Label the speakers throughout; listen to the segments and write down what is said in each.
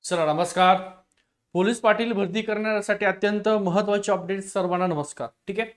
Speaker 1: चला नमस्कार. पोलीस पाटील भरती करण्यासाठी अत्यंत महत्त्वाचे अपडेट सर्वांना नमस्कार. ठीक आहे.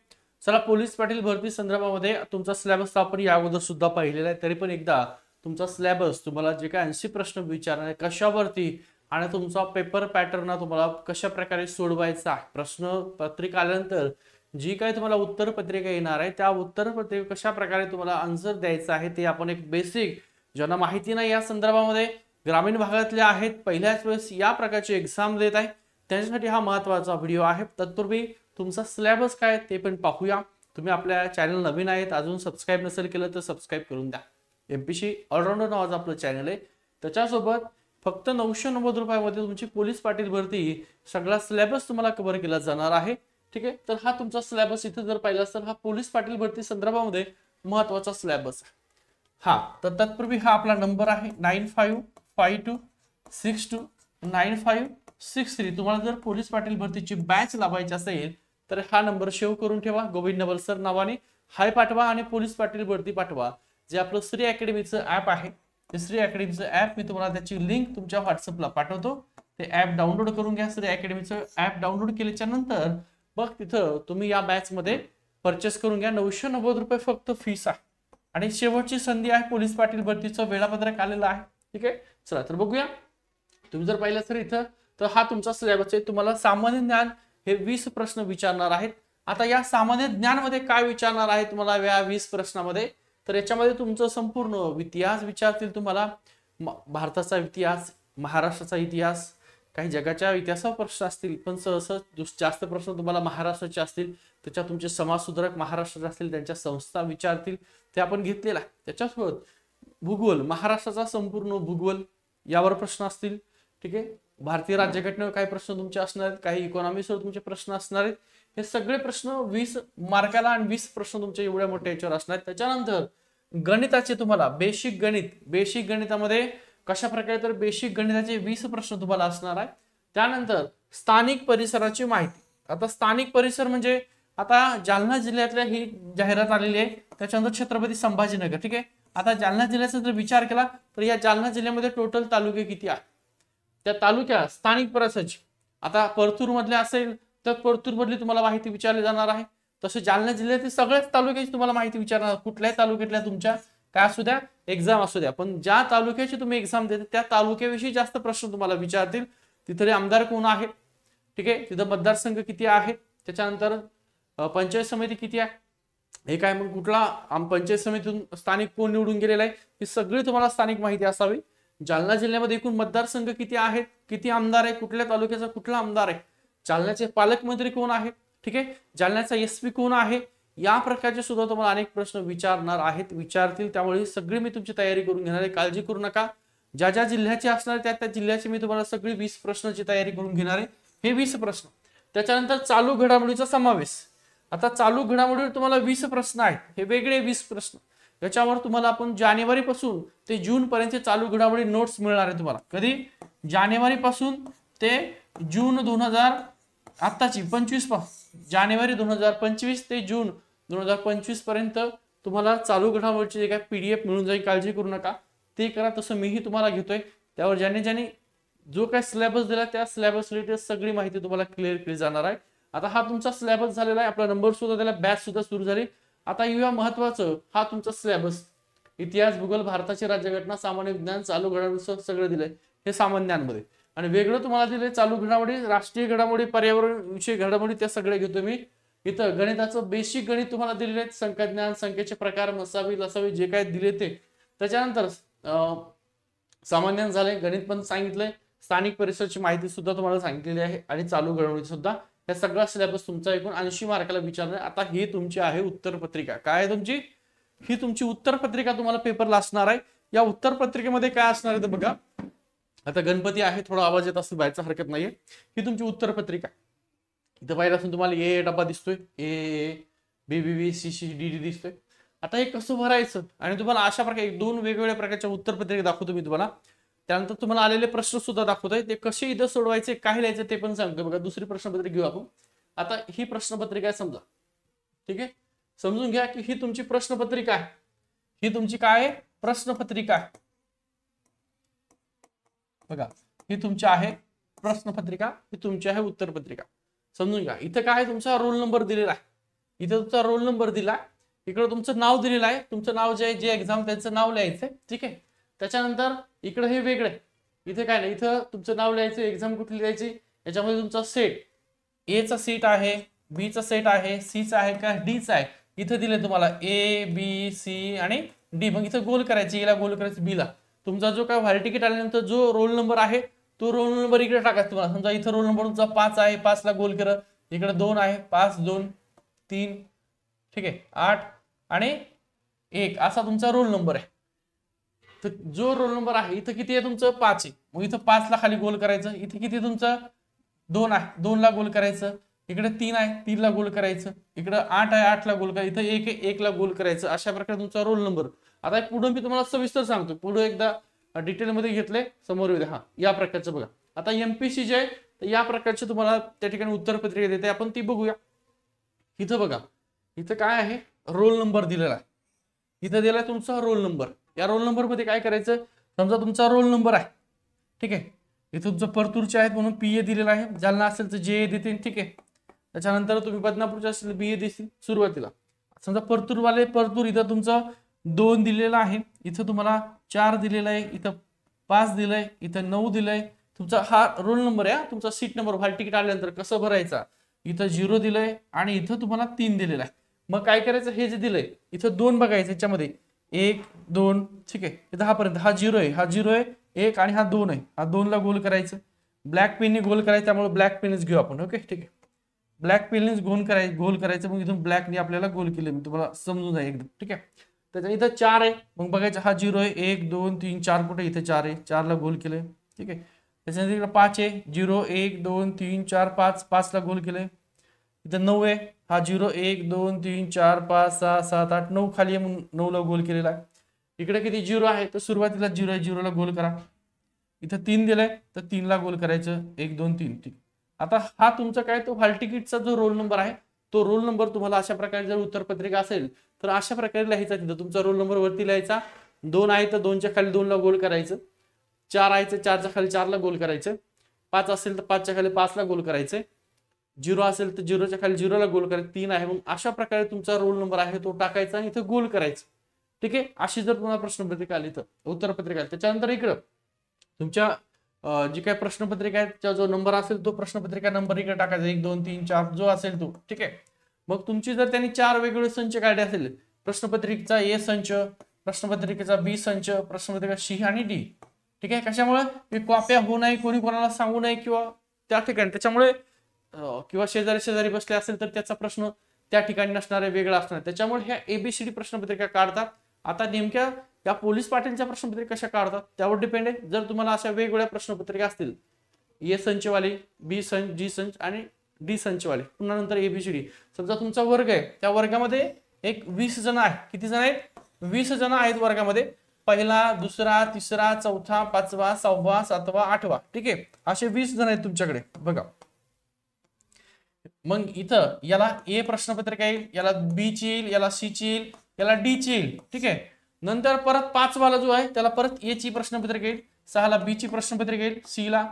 Speaker 1: चला पोलीस पाटील भरती संदर्भामध्ये तुमचा सिलेबस आपण या अगोदर सुद्धा पाहिलेला आहे, तरी पण एकदा तुमचा सिलेबस तुम्हाला जे काही 80 प्रश्न विचारणार आहे कशावरती आणि तुमचा पेपर पॅटर्न तुम्हाला कशा प्रकारे सोडवायचा आहे, प्रश्न पत्रिका आल्यानंतर जी काही तुम्हाला उत्तर पत्रिका येणार आहे त्या उत्तर पत्रिका कशा प्रकारे तुम्हाला आन्सर द्यायचा आहे ते आपण एक बेसिक ज्यांना माहिती नाही या संदर्भामध्ये ग्रामीण भागातले आहेत पहिल्याच वेळेस या प्रकारची एक्झाम देत आहे त्यांच्यासाठी हा महत्त्वाचा व्हिडिओ आहे. तत्पूर्वी तुमचा सिलेबस काय ते पण पाहूया. तुम्ही आपल्या चॅनल नवीन आहेत अजून सबस्क्राइब नसेल केलं तर सबस्क्राइब करून द्या. एमपीसी ऑलराऊंडर नावाचं आपलं चॅनल आहे. त्याच्यासोबत फक्त 990 रुपयामध्ये तुमची पोलीस पाटील भरती सगळा सिलेबस तुम्हाला कव्हर केला जाणार आहे. ठीक आहे. तर हा तुमचा सिलेबस इथे जर पाहिला तर हा पोलीस पाटील भरती संदर्भामध्ये महत्त्वाचा सिलेबस आहे. हा तर तत्पूर्वी हा आपला नंबर आहे 9552629563. तुम्हाला जर पोलीस पाटील भरतीची बॅच लावायची असेल तर हा नंबर सेव्ह करून ठेवा. गोविंद नवलसर नावाने हाय पाठवा आणि पोलीस पाटील भरती पाठवा. जे आपलं श्री अकॅडमीचं ऍप आहे ते श्री अकॅडमीचं ऍप मी तुम्हाला त्याची लिंक तुमच्या व्हॉट्सअपला पाठवतो. ते ऍप डाउनलोड करून घ्या. श्री अकॅडमीचं ऍप डाउनलोड केल्याच्या नंतर बघ तिथं तुम्ही या बॅच मध्ये परचेस करून घ्या. 990 रुपये फक्त फीस आहे आणि शेवटची संधी आहे. पोलीस पाटील भरतीचं वेळापत्रक आलेलं आहे. ठीक आहे. चला तर बघूया. तुम्ही जर पाहिलं तर इथं तर हा तुमचा सिलेबस आहे. तुम्हाला सामान्य ज्ञान हे 20 प्रश्न विचारणार आहेत. आता या सामान्य ज्ञानमध्ये काय विचारणार आहे तुम्हाला या 20 प्रश्नामध्ये, तर याच्यामध्ये तुमचं संपूर्ण इतिहास विचारतील. तुम्हाला भारताचा इतिहास, महाराष्ट्राचा इतिहास, काही जगाच्या इतिहासावर प्रश्न असतील पण सहसा जास्त प्रश्न तुम्हाला महाराष्ट्राचे असतील. त्याच्यात तुमचे समाजसुधारक महाराष्ट्राचे असतील त्यांच्या संस्था विचारतील ते आपण घेतलेला आहे. त्याच्यासोबत भूगोल, महाराष्ट्राचा संपूर्ण भूगोल यावर प्रश्न असतील. ठीक आहे. भारतीय राज्यघटनेवर काही प्रश्न तुमचे असणार आहेत, काही इकॉनॉमिक्सवर तुमचे प्रश्न असणार आहेत. हे सगळे प्रश्न 20 मार्काला आणि 20 प्रश्न तुमच्या एवढ्या मोठ्या याच्यावर असणार आहेत. त्याच्यानंतर गणिताचे तुम्हाला बेसिक गणितामध्ये कशा प्रकारे तर बेसिक गणिताचे 20 प्रश्न तुम्हाला असणार आहे. त्यानंतर स्थानिक परिसराची माहिती. आता स्थानिक परिसर म्हणजे आता जालना जिल्ह्यातल्या ही जाहिरात आलेली आहे. त्याच्यानंतर छत्रपती संभाजीनगर. ठीक आहे. आता जालना जिल्ह्याचा जर विचार केला तर या जालना जिल्ह्यामध्ये टोटल तालुके किती आहेत, त्या तालुक्या स्थानिक परिसराची. आता परतूर मधले असेल तर परतूर मधली तुम्हाला माहिती विचारली जाणार आहे. तसं जालना जिल्ह्यातील सगळ्याच तालुक्याची तुम्हाला माहिती विचारणार. कुठल्याही तालुक्यातल्या तुमच्या काय असू द्या एक्झाम असू द्या पण ज्या तालुक्याची तुम्ही एक्झाम देता त्या तालुक्याविषयी जास्त प्रश्न तुम्हाला विचारतील. तिथे आमदार कोण आहे, ठीक आहे, तिथं मतदारसंघ किती आहे, त्याच्यानंतर पंचायत समिती किती आहे, हे काय मग कुठला पंचायत समितीतून स्थानिक कोण निवडून गेलेला आहे, ही सगळी तुम्हाला स्थानिक माहिती असावी. जालना जिल्ह्यामध्ये एकूण मतदारसंघ किती आहेत, किती आमदार आहे, कुठल्या तालुक्याचा कुठला आमदार आहे, जालन्याचे पालकमंत्री कोण आहे, ठीक आहे, जालन्याचा एसपी कोण आहे, या प्रकारचे सुद्धा तुम्हाला अनेक प्रश्न विचारणार विचारतील. त्यामुळे सगळी मी तुमची तयारी करून घेणार आहे. काळजी करू नका. ज्या ज्या जिल्ह्याचे असणार त्या जिल्ह्याची मी तुम्हाला सगळी 20 प्रश्नाची तयारी करून घेणार आहे. हे 20 प्रश्न. त्याच्यानंतर चालू घडामोडीचा समावेश. आता चालू घडामोडीवर तुम्हाला 20 प्रश्न आहेत. हे वेगळे 20 प्रश्न. याच्यावर तुम्हाला आपण जानेवारी पासून ते जून पर्यंत चालू घडामोडी नोट्स मिळणार आहे तुम्हाला. कधी जानेवारी पासून ते जून 2000 आताची 25 जानेवारी 2025 ते जून 2025 पर्यंत तुम्हाला चालू घडामोडीची जे काही PDF मिळून जाईल. काळजी करू नका. ते करा. तसं मीही तुम्हाला घेतोय. त्यावर ज्याने जो काही सिलेबस दिला त्या सिलेबस रिलेटेड सगळी माहिती तुम्हाला क्लिअर केली जाणार आहे. आता हा तुमचा सिलेबस झालेला आहे. आपला नंबर सुद्धा दिला, बॅच सुद्धा सुरू झाली. आता येऊया महत्वाचं, हा तुमचा सिलेबस इतिहास, भूगोल, भारताची राज्यघटना, सामान्य विज्ञान, चालू घडामोडी सगळं दिलंय. हे सामान्य ज्ञानमध्ये आणि वेगळं तुम्हाला दिले चालू घडामोडी, राष्ट्रीय घडामोडी, पर्यावरण विषयी घडामोडी, त्या सगळ्या घेतो मी. इथं गणिताचं बेसिक गणित तुम्हाला दिलेले आहेत. संख्याज्ञान, संख्येचे प्रकार, मसावी लसावी जे काय दिले ते. त्याच्यानंतर सामान्य झाले, गणित पण सांगितलंय, स्थानिक परिसराची माहिती सुद्धा तुम्हाला सांगितलेली आहे आणि चालू घडामोडी सुद्धा. या सगळा सिलेबस तुमचा एकूण 80 मार्काला विचारणार. आता ही तुमची आहे उत्तर पत्रिका. काय आहे तुमची, ही तुमची उत्तर पत्रिका तुम्हाला पेपरला असणार आहे. या उत्तर पत्रिकेमध्ये काय असणार आहे तर बघा. आता गणपती आहे, थोडा आवाज येत असेल, बाहेरचा हरकत नाहीये. ही तुमची उत्तर पत्रिका. इथं पाहिलं असून तुम्हाला ए डब्बा दिसतोय, A B B B C C D D दिसतोय. आता हे कसं भरायचं आणि तुम्हाला अशा प्रकारे 2 वेगवेगळ्या प्रकारच्या उत्तर पत्रिका दाखवतो मी तुम्हाला. त्यानंतर तुम्हाला आलेले प्रश्न सुद्धा दाखवतोय. ते कसे इथं सोडवायचे, काय लिहायचे ते पण सांगतो. बघा दुसरी प्रश्नपत्रिका घेऊ आपण. आता ही प्रश्नपत्रिका आहे समजा. ठीक आहे. समजून घ्या की ही तुमची प्रश्नपत्रिका आहे. ही तुमची काय आहे, प्रश्नपत्रिका आहे. बघा ही तुमची आहे प्रश्नपत्रिका, ही तुमची आहे उत्तरपत्रिका. समजून घ्या. इथं काय तुमचा रोल नंबर दिलेला आहे, इथं तुमचा रोल नंबर दिला, इकडे तुमचं नाव दिलेलं आहे, तुमचं नाव जे आहे जे एक्झाम त्यांचं नाव लिहायचंय. ठीक आहे. त्याच्यानंतर इकडे हे वेगळे, इथे काय नाही, इथं तुमचं नाव लिहायचं, एक्झाम कुठली लिहायची, याच्यामध्ये तुमचा सेट, ए चा सेट आहे, बी चा सेट आहे, सी चा आहे का डी चा आहे, इथे दिले तुम्हाला ए बी सी आणि डी. मग इथं गोल करायची, एला गोल करायचं, बी ला. तुमचा जो काय हॉल तिकीट आल्यानंतर जो रोल नंबर आहे तो रोल नंबर इकडे टाकायचा तुम्हाला. समजा इथं रोल नंबर तुमचा 5 आहे, 5 ला गोल करा, इकडे 2 आहे, 5 2 3, ठीक आहे, 8 आणि 1 असा तुमचा रोल नंबर आहे. तर जो रोल नंबर आहे इथं किती आहे तुमचं 5 आहे, मग इथं 5 ला खाली गोल करायचं. इथे किती तुमचं 2 आहे, 2 ला गोल करायचं. इकडे 3 आहे, 3 ला गोल करायचं. इकडे 8 आहे, 8 ला गोल करायचं. इथं 1 आहे, 1 ला गोल करायचं. अशा प्रकारे तुमचा रोल नंबर. आता पुढे मी तुम्हाला सविस्तर सांगतो, पुढे एकदा डिटेल मध्ये घेतले समोर येऊ. हा या प्रकारचं बघा. आता एमपीसी जे आहे तर या प्रकारचे तुम्हाला त्या ठिकाणी उत्तरपत्रिका देते, आपण ती बघूया. इथं बघा, इथं काय आहे रोल नंबर दिलेला आहे, इथं दिलाय तुमचा रोल नंबर. या रोल नंबर मध्ये काय करायचं, समजा तुमचा रोल नंबर आहे, ठीक आहे, इथं तुमचं परतूरचे आहेत म्हणून पीए दिलेला आहे, जालना असेल तर जे देतील, ठीक आहे. त्याच्यानंतर तुम्ही बदनापूरचे असेल बी ए देतील सुरुवातीला. समजा परतूरवाले परतूर, इथं तुमचं 2 दिलेला आहे, इथं तुम्हाला 4 दिलेला आहे, इथं 5 दिलंय, इथं 9 दिलंय. तुमचा हा रोल नंबर आहे, तुमचा सीट नंबर हॉल तिकीट आल्यानंतर कसं भरायचा, इथं 0 दिलंय आणि इथं तुम्हाला 3 दिलेला आहे. मग काय करायचं, हे जे दिलंय इथं 2 बघायचं, याच्यामध्ये 1 2, ठीक आहे, इथं हा पर्यंत हा 0 आहे, हा 0 आहे, 1 आणि हा 2 आहे, हा 2 ला गोल करायचं. ब्लॅक पेनने गोल करायचं, त्यामुळे ब्लॅक पेनच घेऊ आपण. ओके, ठीक आहे, ब्लॅक पेननेच गोल करायचं. मग इथून ब्लॅकने आपल्याला गोल केले, मी तुम्हाला समजून जाईल एकदम, ठीक आहे. त्याच्या इथं 4 आहे, मग बघायचं हा 0 आहे, 1 2 3 4 कुठे, इथे 4 आहे, 4 ला गोल केलंय, ठीक आहे. त्याच्यानंतर इकडे 5 आहे, 0 1 2 3 4 5, 5 ला गोल केलंय. इथं 9 आहे, हा 0 1 2 3 4 5 6 7 8 9 खाली आहे, मग 9 ला गोल केलेला आहे. इकडे किती 0 आहे, तर सुरुवातीला 0 आहे, 0 ला गोल करा. इथं 3 दिलंय तर 3 ला गोल करायचं, 1 2 3, ठीक. आता हा तुमचा काय तो हॉल तिकीटचा जो रोल नंबर आहे, तो रोल नंबर तुम्हाला अशा प्रकारे जर उत्तरपत्रिका असेल तर अशा प्रकारे लिहायचा. तिथं तुमचा रोल नंबर वरती लिहायचा. 2 आहे तर 2च्या खाली 2 ला गोल करायचं. 4 आहे तर 4च्या खाली 4 ला गोल करायचं. 5 असेल तर 5च्या खाली 5 ला गोल करायचं. 0 असेल तर 0च्या खाली 0 ला गोल करायचं. 3 आहे, मग अशा प्रकारे तुमचा रोल नंबर आहे तो टाकायचा आणि इथं गोल करायचं, ठीक आहे. अशी जर तुम्हाला प्रश्नपत्रिका आली तर उत्तरपत्रिका आली, त्याच्यानंतर इकडं तुमच्या जी काही प्रश्नपत्रिका आहे त्याचा जो नंबर असेल तो प्रश्नपत्रिका नंबर इकडे टाकायचा, 1 2 3 4 जो असेल तो, ठीक आहे. मग तुमची जर त्यांनी 4 वेगवेगळे संच काढले असेल, प्रश्नपत्रिकेचा ए संच, प्रश्नपत्रिकेचा बी संच, प्रश्नपत्रिका सी आणि डी, ठीक आहे. कशामुळे कॉप्या होऊ नये, कोणी कोणाला सांगू नये किंवा त्या ठिकाणी, त्याच्यामुळे किंवा शेजारी शेजारी बसले असेल तर त्याचा प्रश्न त्या ठिकाणी नसणार आहे, वेगळा असणार. त्याच्यामुळे ह्या एबीसीडी प्रश्नपत्रिका काढतात. आता नेमक्या या पोलीस पाटीलच्या प्रश्नपत्रिका कशा काढतात त्यावर डिपेंड आहे. जर तुम्हाला अशा वेगवेगळ्या प्रश्नपत्रिका असतील, ए संचवाली, बी संच, जी संच आणि डी संचवाले, पुन्हा नंतर एबीसीडी, समजा तुमचा वर्ग आहे, त्या वर्गामध्ये एक 20 जण आहेत. किती जण आहेत, 20 जण आहेत वर्गामध्ये. पहिला, दुसरा, तिसरा, चौथा, पाचवा, 6वा, 7वा, 8वा, ठीक आहे. असे 20 जण आहेत तुमच्याकडे बघा. मग इथं याला ए प्रश्नपत्रिका येईल, याला बी ची येईल, याला सी ची येईल, याला डी ची येईल, ठीक आहे. नंतर परत 5 वाला जो आहे त्याला परत ए ची प्रश्नपत्रिका येईल, 6 ला बी ची प्रश्नपत्रिका येईल, सी ला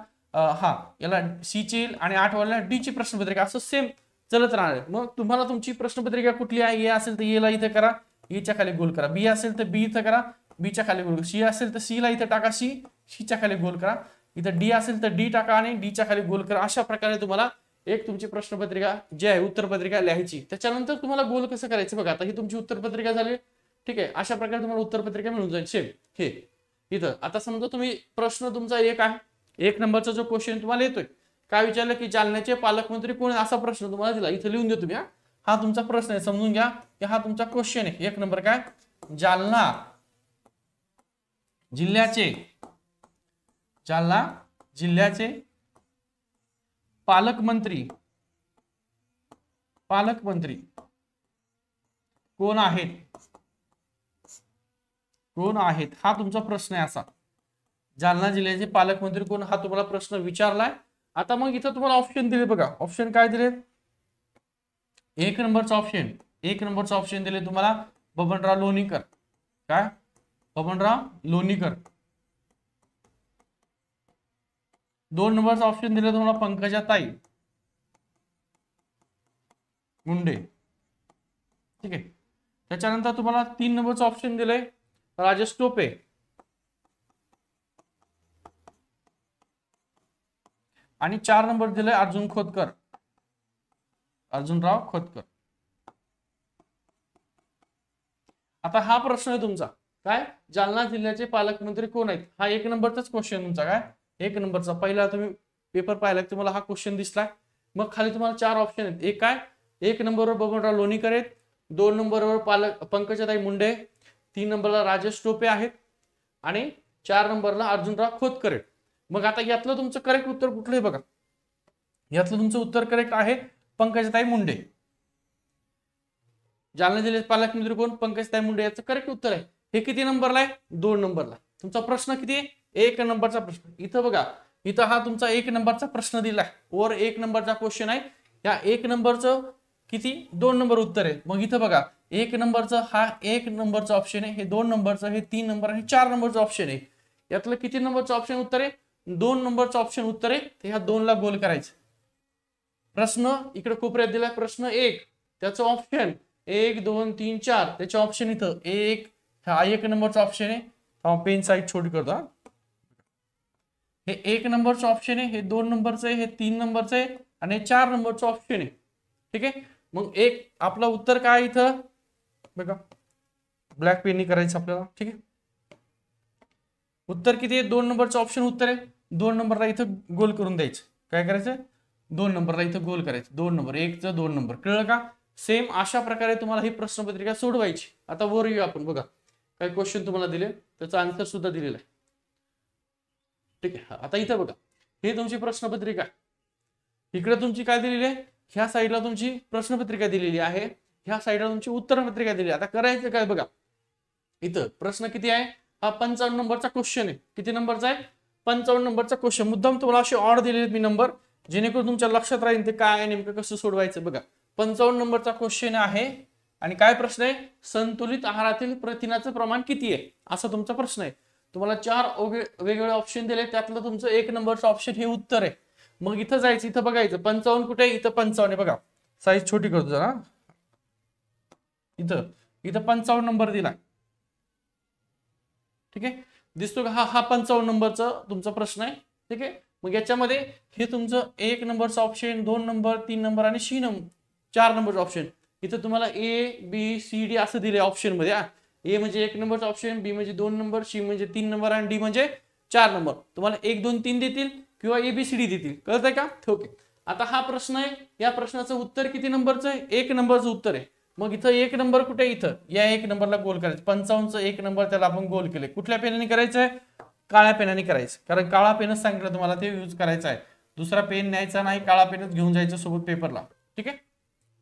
Speaker 1: याला सी ची येईल आणि 8 वाला डी ची प्रश्नपत्रिका, असं सेम चलत राहणार. मग तुम्हाला तुमची प्रश्नपत्रिका कुठली आहे, ए असेल तर ए ला इथे करा, ए च्या खाली गोल करा. बी असेल तर बी इथं करा, बी च्या खाली गोल. सी असेल तर सी ला इथे टाका, सी च्या खाली गोल करा. इथं डी असेल तर डी टाका आणि डी च्या खाली गोल करा. अशा प्रकारे तुम्हाला एक तुमची प्रश्नपत्रिका जी आहे उत्तरपत्रिका लिहायची. त्याच्यानंतर तुम्हाला गोल कसं करायचं बघा. आता ही तुमची उत्तरपत्रिका झाली, ठीक आहे. अशा प्रकारे तुम्हाला उत्तरपत्रिका मिळून जाईल सेम हे इथं. आता समजा तुम्ही प्रश्न तुमचा एक आहे, 1 नंबरचा जो क्वेश्चन तुम्हाला येतोय, काय विचारलं की जालन्याचे पालकमंत्री कोण, असा प्रश्न तुम्हाला दिला. इथं लिहून देतो मी. हा तुमचा प्रश्न आहे, समजून घ्या की हा तुमचा क्वेश्चन आहे. 1 नंबर काय, जालना जिल्ह्याचे पालकमंत्री कोण आहेत, हा तुमचा प्रश्न आहे. असा जालना जिल्ह्याचे पालकमंत्री कोण, हा तुम्हाला प्रश्न विचारलाय. आता मग इथं तुम्हाला ऑप्शन दिले बघा. ऑप्शन काय दिले, 1 नंबरचा ऑप्शन दिले तुम्हाला बबनराव लोणीकर. काय, बबनराव लोणीकर. 2 नंबरचा ऑप्शन दिले तुम्हाला पंकजाताई मुंडे, ठीक आहे. त्याच्यानंतर तुम्हाला 3 नंबरचं ऑप्शन दिलंय राजेश टोपे, आणि 4 नंबर दिलंय अर्जुन खोतकर, अर्जुनराव खोतकर. आता हा प्रश्न आहे तुमचा, काय जालना जिल्ह्याचे पालकमंत्री कोण आहेत, हा 1 नंबरचाच क्वेश्चन तुमचा, काय 1 नंबरचा. पहिला तुम्ही पेपर पाहिला तुम्हाला हा क्वेश्चन दिसलाय. मग खाली तुम्हाला 4 ऑप्शन आहेत. एक काय 1 नंबरवर बबनराव लोणीकर आहेत, 2 नंबरवर पंकजाताई मुंडे, 3 नंबरला राजेश टोपे आहेत, आणि 4 नंबरला अर्जुनराव खोतकर आहेत. मग आता यातलं तुमचं करेक्ट उत्तर कुठलं आहे बघा. यातलं तुमचं उत्तर करेक्ट आहे पंकजाताई मुंडे. जालना जिल्ह्याचे पालकमंत्री कोण, पंकजाताई मुंडे, याचं करेक्ट उत्तर आहे. हे किती नंबरला आहे, 2 नंबरला. तुमचा प्रश्न किती आहे, 1 नंबरचा प्रश्न. इथं बघा, इथं हा तुमचा 1 नंबरचा प्रश्न दिलाय, वर 1 नंबरचा क्वेश्चन आहे. या 1 नंबरचं किती 2 नंबर उत्तर आहे. मग इथं बघा 1 नंबरचं हा 1 नंबरचं ऑप्शन आहे, हे 2 नंबरचं, हे 3 नंबर आणि 4 नंबरचं ऑप्शन आहे. यातलं किती नंबरचं ऑप्शन उत्तर आहे, 2 नंबरचं ऑप्शन उत्तर आहे. ते ह्या 2 ला गोल करायचं. प्रश्न इकडे कोपऱ्यात दिलाय, प्रश्न 1 त्याचं ऑप्शन 1 2 3 4, त्याचे ऑप्शन इथं 1, हा 1 नंबरचा ऑप्शन आहे. पेन साईज छोटी करतो. हे 1 नंबरचं ऑप्शन आहे, हे 2 नंबरचं आहे, हे 3 नंबरचं आहे, आणि 4 नंबरचं ऑप्शन आहे. ठीक आहे. मग एक आपलं उत्तर काय इथं बघा, ब्लॅक पेननी करायचं आपल्याला. ठीक आहे. उत्तर किती आहे, 2 नंबरचं ऑप्शन उत्तर आहे. 2 नंबरला इथं गोल करून द्यायचं. काय करायचं, 2 नंबरला इथं गोल करायचं. 2 नंबर, 1चं 2 नंबर, कळलं का. सेम अशा प्रकारे तुम्हाला ही प्रश्नपत्रिका सोडवायची. आता वर येऊ आपण, बघा काही क्वेश्चन तुम्हाला दिले, त्याचा आन्सर सुद्धा दिलेला आहे. ठीक आहे. आता इथं बघा, हे तुमची प्रश्नपत्रिका, इकडे तुमची काय दिलेली आहे, ह्या साईडला तुमची प्रश्नपत्रिका दिलेली आहे, ह्या साईडला तुमची उत्तरपत्रिका दिलेली आहे. आता करायचं काय बघा, इथं प्रश्न किती आहे, हा 55 नंबरचा क्वेश्चन आहे. किती नंबरचा आहे, 55 नंबरचा क्वेश्चन. मुद्दाम तुम्हाला असे ऑड दिलेले मी नंबर, जेणेकरून तुमच्या लक्षात राहील ते काय आहे, नेमकं कसं सोडवायचं. बघा 55 नंबरचा क्वेश्चन आहे, आणि काय प्रश्न आहे, संतुलित आहारातील प्रथिनाचं प्रमाण किती आहे, असा तुमचा प्रश्न आहे. तुम्हाला 4 वेगवेगळे ऑप्शन दिले, त्यातलं तुमचं 1 नंबरचं ऑप्शन हे उत्तर आहे. मग इथं जायचं, इथं बघायचं 55 कुठे आहे, इथं 55 आहे. बघा साईज छोटी करतो जरा, इथं 55 नंबर दिला. ठीक आहे, दिसतो का, हा 55 नंबरचा तुमचा प्रश्न आहे. ठीक आहे. मग याच्यामध्ये हे तुमचं 1 नंबरचं ऑप्शन, 2 नंबर, 3 नंबर आणि 4 नंबरचं ऑप्शन. इथं तुम्हाला ABCD असं दिले ऑप्शन मध्ये. ए म्हणजे 1 नंबरचा ऑप्शन, बी म्हणजे 2 नंबर, सी म्हणजे 3 नंबर, आणि डी म्हणजे 4 नंबर. तुम्हाला 1 2 3 देतील किंवा ABCD देतील, कळतंय का. ओके. आता हा प्रश्न आहे, या प्रश्नाचं उत्तर किती नंबरचं आहे, 1 नंबरचं उत्तर आहे. मग इथं 1 नंबर कुठे, इथं या 1 नंबरला गोल करायचं. 55चं 1 नंबर त्याला आपण गोल केले. कुठल्या पेनाने करायचंय, काळ्या पेनाने करायचं, कारण काळा पेनच सांगितलं तुम्हाला ते यूज करायचा आहे. दुसरा पेन न्यायचा नाही, काळा पेनच घेऊन जायचं सोबत पेपरला. ठीक आहे.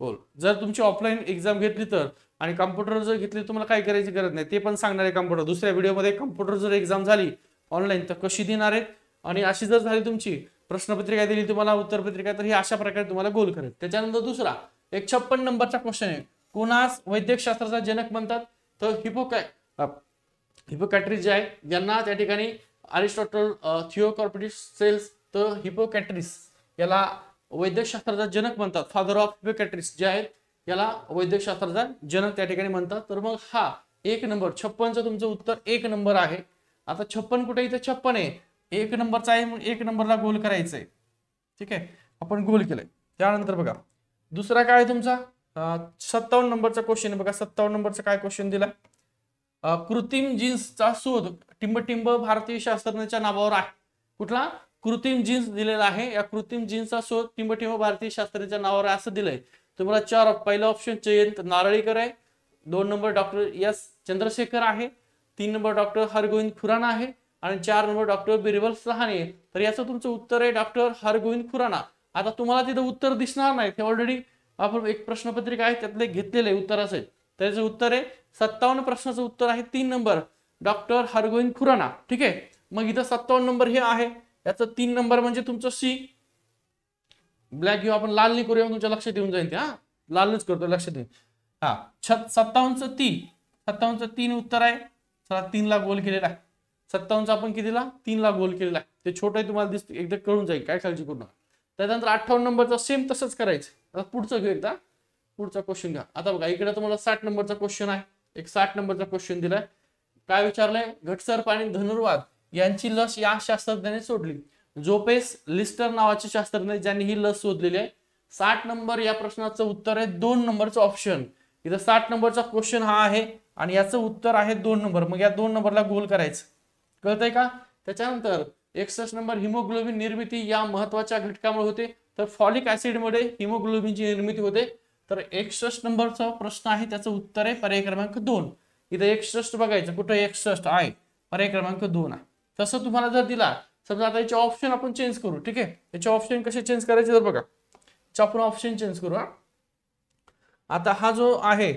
Speaker 1: बोल, जर तुमची ऑफलाईन एक्झाम घेतली तर, आणि कॉम्प्युटर जर घेतली तुम्हाला काय करायची गरज नाही, ते पण सांगणार आहे कॉम्प्युटर दुसऱ्या व्हिडिओमध्ये. कॉम्प्युटर जर एक्झाम झाली ऑनलाईन तर कशी देणार आहेत, आणि अशी जर झाली तुमची प्रश्नपत्रिका दिली तुम्हाला, उत्तरपत्रिका, तर ही अशा प्रकारे तुम्हाला गोल करेल. त्याच्यानंतर दुसरा एक 56 नंबरचा क्वेश्चन आहे. कोणास वैद्यकशास्त्राचा जनक म्हणतात, तर हिपोकॅट्रिस जे आहे यांना त्या ठिकाणी अरिस्टॉटल, थिओकॉर्पिडिस सेल्स, तर हिपोकॅट्रिस याला वैद्यकशास्त्राचा जनक म्हणतात. फादर ऑफ हिपोकॅट्रिस जे आहेत याला वैद्यकशास्त्राचा जनक त्या ठिकाणी म्हणतात. तर मग हा 1 नंबर 56चं तुमचं उत्तर 1 नंबर आहे. आता 56 कुठे, इथं 56 आहे, 1 नंबरचा आहे, मग 1 नंबरला गोल करायचंय. ठीक आहे, आपण गोल केलंय. त्यानंतर बघा दुसरा काय आहे तुमचा 57 नंबरचा क्वेश्चन आहे. बघा 57 नंबरचा काय क्वेश्चन दिला, कृत्रिम जीन्सचा शोध टिंबटिंब भारतीय शास्त्रज्ञाच्या नावावर आहे. कुठला, कृत्रिम जीन्स दिलेला आहे. या कृत्रिम जीन्सचा शोध टिंबटिंब भारतीय शास्त्रज्ञाच्या नावावर आहे असं दिलंय. तुम्हाला 4, पहिला ऑप्शन जयंत नारळीकर आहे, 2 नंबर डॉक्टर S चंद्रशेखर आहे, 3 नंबर डॉक्टर हरगोविंद खुराना आहे, आणि 4 नंबर डॉक्टर बिरबल सहानी आहे. तर याचं तुमचं उत्तर आहे डॉक्टर हरगोविंद खुराना. आता तुम्हाला तिथं उत्तर दिसणार नाही, ते ऑलरेडी आपण एक प्रश्नपत्रिका आहे त्यातले घेतलेले उत्तर असेल. त्याचं उत्तर आहे 57 प्रश्नाचं उत्तर आहे 3 नंबर डॉक्टर हरगोविंद खुराना. ठीक आहे. मग इथं 57 नंबर हे आहे, याचं 3 नंबर म्हणजे तुमचं C. ब्लॅक घेऊ आपण, लाल नाही करूया, तुमच्या लक्षात येऊन जाईल ते. लालच करतो, लक्षात येईल. 57चं 3 उत्तर आहे. चला 3 ला गोल केलेला आहे. 57चा आपण कितीला 3ला गोल केलेला आहे. ते छोटं आहे तुम्हाला दिसतं, एकदा कळून जाईल, काय काळजी करू नका. त्यानंतर 58 नंबरचा सेम तसंच करायचं. आता पुढचं घेऊ एकदा, पुढचा क्वेश्चन घ्या. आता बघा इकडे तुम्हाला 60 नंबरचा क्वेश्चन आहे. एक 60 नंबरचा क्वेश्चन दिलाय. काय विचारलंय, घटसर्प आणि धनुर्वात यांची लस या शास्त्रज्ञाने शोधली. जोपेस लिस्टर नावाचे शास्त्रज्ञ ज्यांनी ही लस शोधलेली आहे. 60 नंबर या प्रश्नाचं उत्तर आहे 2 नंबरचं ऑप्शन. इथं 60 नंबरचा क्वेश्चन हा आहे आणि याचं उत्तर आहे 2 नंबर. मग या 2 नंबरला गोल करायचं, कळतंय का. त्याच्यानंतर 61 नंबर, हिमोग्लोबिन निर्मिती या महत्वाच्या घटकामुळे होते. तर फॉलिक ऍसिडमुळे हिमोग्लोबिनची निर्मिती होते. तर 61 नंबरचा प्रश्न आहे, त्याचं उत्तर आहे पर्याय क्रमांक 2. इथं 61 बघायचं, कुठं 61 आहे, पर्याय क्रमांक 2 आहे. तसं तुम्हाला जर दिला, समजा आता याचे ऑप्शन आपण चेंज करू. ठीक आहे, याचे ऑप्शन कसे चेंज करायचे तर बघा, आपण ऑप्शन चेंज करू. आता हा जो आहे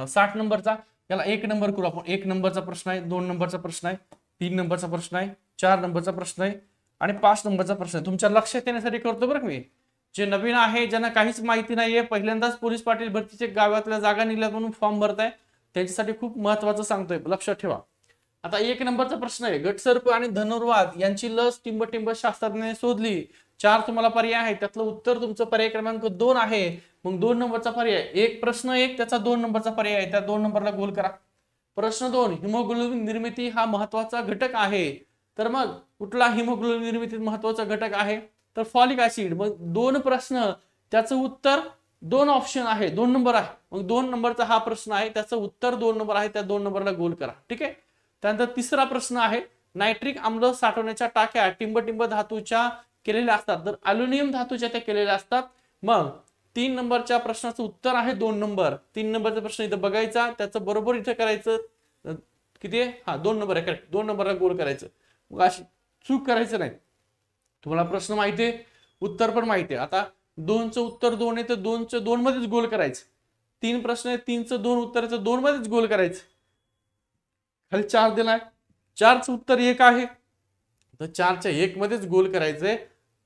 Speaker 1: 60 नंबरचा, याला 1 नंबर करू आपण. 1 नंबरचा प्रश्न आहे, 2 नंबरचा प्रश्न आहे, 3 नंबरचा प्रश्न आहे, 4 नंबरचा प्रश्न आहे आणि 5 नंबरचा प्रश्न आहे. तुमच्या लक्षात येण्यासाठी करतो बरं मी. जे नवीन आहे, ज्यांना काहीच माहिती नाहीये, पहिल्यांदाच पोलीस पाटील भरतीचे गावातल्या जागा निघल्या म्हणून फॉर्म भरताय, त्यांच्यासाठी खूप महत्वाचं सांगतोय, लक्षात ठेवा. आता 1 नंबरचा प्रश्न आहे, घटसर्प आणि धनुर्वात यांची लस टिंबटिंब शास्त्रज्ञाने शोधली. 4 तुम्हाला पर्याय आहे, त्यातलं उत्तर तुमचं पर्याय क्रमांक 2 आहे. मग 2 नंबरचा पर्याय, एक प्रश्न एक त्याचा 2 नंबरचा पर्याय आहे, त्या 2 नंबरला गोल करा. प्रश्न 2, हिमोग्लोबिन निर्मिती हा महत्वाचा घटक आहे. तर मग कुठला हिमोग्लोबिन निर्मितीत महत्वाचा घटक आहे तर फॉलिक ऍसिड. मग 2 प्रश्न, त्याचं उत्तर 2 ऑप्शन आहे, 2 नंबर आहे. मग 2 नंबरचा हा प्रश्न आहे, त्याचं उत्तर 2 नंबर आहे, त्या 2 नंबरला गोल करा. ठीक आहे. त्यानंतर तिसरा प्रश्न आहे, नायट्रिक आम्ल साठवण्याच्या टाक्या टिंबटिंब धातूच्या केलेल्या असतात, तर अल्युमिनियम धातूच्या त्या केलेल्या असतात. मग 3 नंबरच्या प्रश्नाचं उत्तर आहे 2 नंबर. 3 नंबरचा प्रश्न इथं बघायचा, त्याचं बरोबर इथं करायचं. किती आहे, हा 2 नंबर आहे, करेक्ट. 2 नंबरला गोल करायचं. मग अशी चूक करायचं नाही. तुम्हाला प्रश्न माहिती आहे, उत्तर पण माहिती आहे. आता 2चं उत्तर 2 आहे, तर 2चं 2 मध्येच गोल करायचं. 3 प्रश्न आहे, 3चं 2 उत्तराचं 2 मध्येच गोल करायचं. खाली 4 दिलाय, 4चं उत्तर 1 आहे, तर 4च्या 1 मध्येच गोल करायचंय.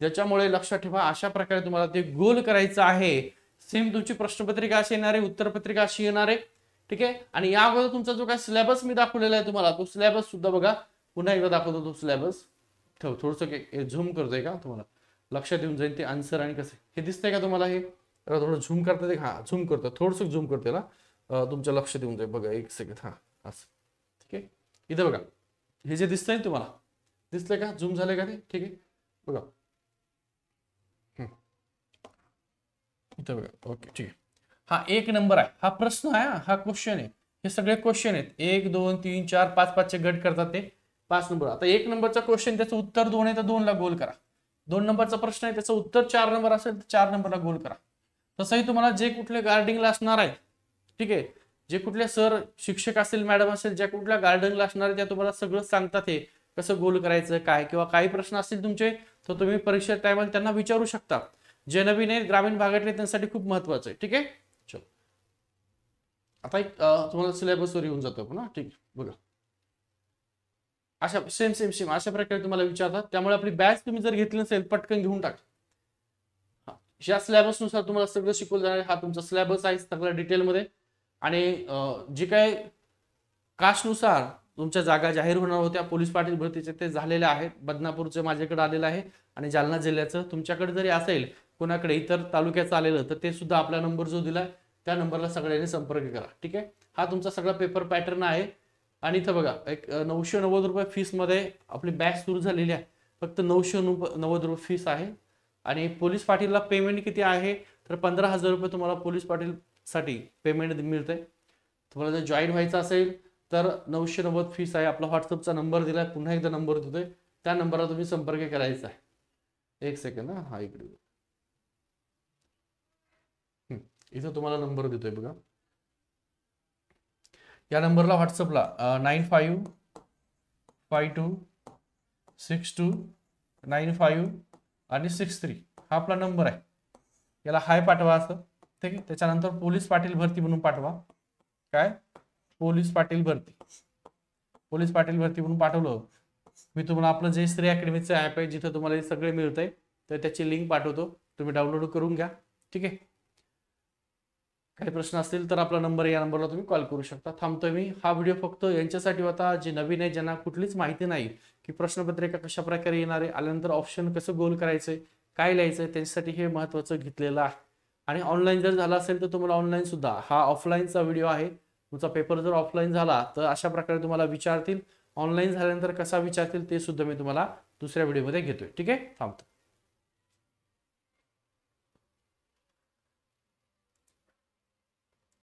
Speaker 1: ज्याच्यामुळे लक्षात ठेवा, अशा प्रकारे तुम्हाला ते गोल करायचं आहे. सेम तुमची प्रश्नपत्रिका अशी येणार आहे, उत्तरपत्रिका अशी येणार आहे. ठीक आहे. आणि या अगोदर तुमचा जो काय सिलेबस मी दाखवलेला आहे तुम्हाला, तो सिलेबस सुद्धा बघा. पुन्हा एकदा दाखवतो तो सिलेबस. ठेव, थोडंसं झूम करतोय का तुम्हाला लक्षात येऊन जाईल ते आन्सर आणि कसं हे दिसतंय का तुम्हाला. हे थोडं झूम करता, हा झूम करतो, थोडंसं झूम करते ना, तुमच्या लक्षात येऊन जाईल. बघा 1 सेकंड, हा असं. ठीक आहे. इथं बघा, हे जे दिसतंय तुम्हाला, दिसतंय का, झूम झालंय का ते. ठीक आहे, बघा इथं बघा. ओके, ठीक आहे. हा 1 नंबर आहे, हा प्रश्न आहे, हा क्वेश्चन आहे. हे सगळे क्वेश्चन आहेत, 1 2 3 4 5 5चे गट करतात ते 5 नंबर. आता 1 नंबरचा क्वेश्चन, त्याचं उत्तर 2 आहे, तर 2 ला गोल करा. 2 नंबरचा प्रश्न आहे, त्याचं उत्तर 4 नंबर असेल तर 4 नंबरला गोल करा. तसंही तुम्हाला जे कुठले गार्डिंगला असणार आहे, ठीक आहे, जे कुठले सर शिक्षक असेल, मॅडम असेल, ज्या कुठल्या गार्डनला असणार आहे, त्या तुम्हाला सगळं सांगतात हे कसं गोल करायचं काय. किंवा काही प्रश्न असतील तुमचे, तर तुम्ही परीक्षा टायमाला त्यांना विचारू शकता. जे नवीन आहेत ग्रामीण भागातले, त्यांच्यासाठी खूप महत्वाचं आहे. ठीक आहे. चलो, आता एक तुम्हाला सिलेबसवर येऊन जातो पुन्हा. ठीक आहे, बघा अशा सेम सेम सेम अशा प्रकारे तुम्हाला विचारतात. त्यामुळे आपली बॅच तुम्ही जर घेतली नसेल, पटकन घेऊन टाका. या सिलेबस नुसार तुम्हाला सगळं शिकवलं जाणार. हा तुमचा सिलेबस आहे सगळं डिटेलमध्ये. आणि जे काय कास्टनुसार तुमच्या जागा जाहीर होणार होत्या पोलीस पाटील भरतीचे, ते झालेल्या आहेत. बदनापूरचं माझ्याकडे आलेलं आहे आणि जालना जिल्ह्याचं तुमच्याकडे जरी असेल, कोणाकडे इतर तालुक्याचं आलेलं, तर ते सुद्धा आपला नंबर जो दिलाय त्या नंबरला सगळ्यांनी संपर्क करा. ठीक आहे. हा तुमचा सगळा पेपर पॅटर्न आहे. आणि इथं बघा, एक 990 रुपये फीस मध्ये आपली बॅच सुरू झालेली आहे. फक्त 990 रुपये फीस आहे. आणि पोलीस पाटीलला पेमेंट किती आहे तर 15,000 रुपये तुम्हाला पोलीस पाटील साठी पेमेंट मिळते. तुम्हाला जर जॉईन व्हायचं असेल तर 990 फीस आहे. आपला व्हॉट्सअपचा नंबर दिलाय, पुन्हा एकदा नंबर देतोय, त्या नंबरला तुम्ही संपर्क करायचा आहे. 1 सेकंड, हा इकडे इथं तुम्हाला नंबर देतोय बघा. या नंबरला व्हॉट्सअपला 95526295 आणि 63 हा आपला नंबर आहे. याला हाय पाठवा असं. ठीक आहे. त्याच्यानंतर पोलीस पाटील भरती म्हणून पाठवा. काय, पोलीस पाटील भरती. पोलीस पाटील भरती म्हणून पाठवलं मी तुम्हाला आपलं जे श्री अकॅडमीचं ऍप आहे, जिथं तुम्हाला हे सगळे मिळतंय, तर त्याची लिंक पाठवतो, तुम्ही डाउनलोड करून घ्या. ठीक आहे. काही प्रश्न असतील तर आपला नंबर, या नंबरला तुम्ही कॉल करू शकता. थांबतोय मी. हा व्हिडिओ फक्त यांच्यासाठी होता जे नवीन आहे, ज्यांना कुठलीच माहिती नाही की प्रश्नपत्रिका कशा प्रकारे येणार आहे, आल्यानंतर ऑप्शन कसं गोल करायचंय, काय लिहायचंय, त्यांच्यासाठी हे महत्त्वाचं घेतलेलं आहे. आणि ऑनलाईन जर झाला असेल तर तुम्हाला ऑनलाईन सुद्धा, हा ऑफलाईनचा व्हिडिओ आहे. तुमचा पेपर जर ऑफलाईन झाला तर अशा प्रकारे तुम्हाला विचारतील. ऑनलाईन झाल्यानंतर कसा विचारतील ते सुद्धा मी तुम्हाला दुसऱ्या व्हिडिओमध्ये घेतोय. ठीक आहे, थांबतो.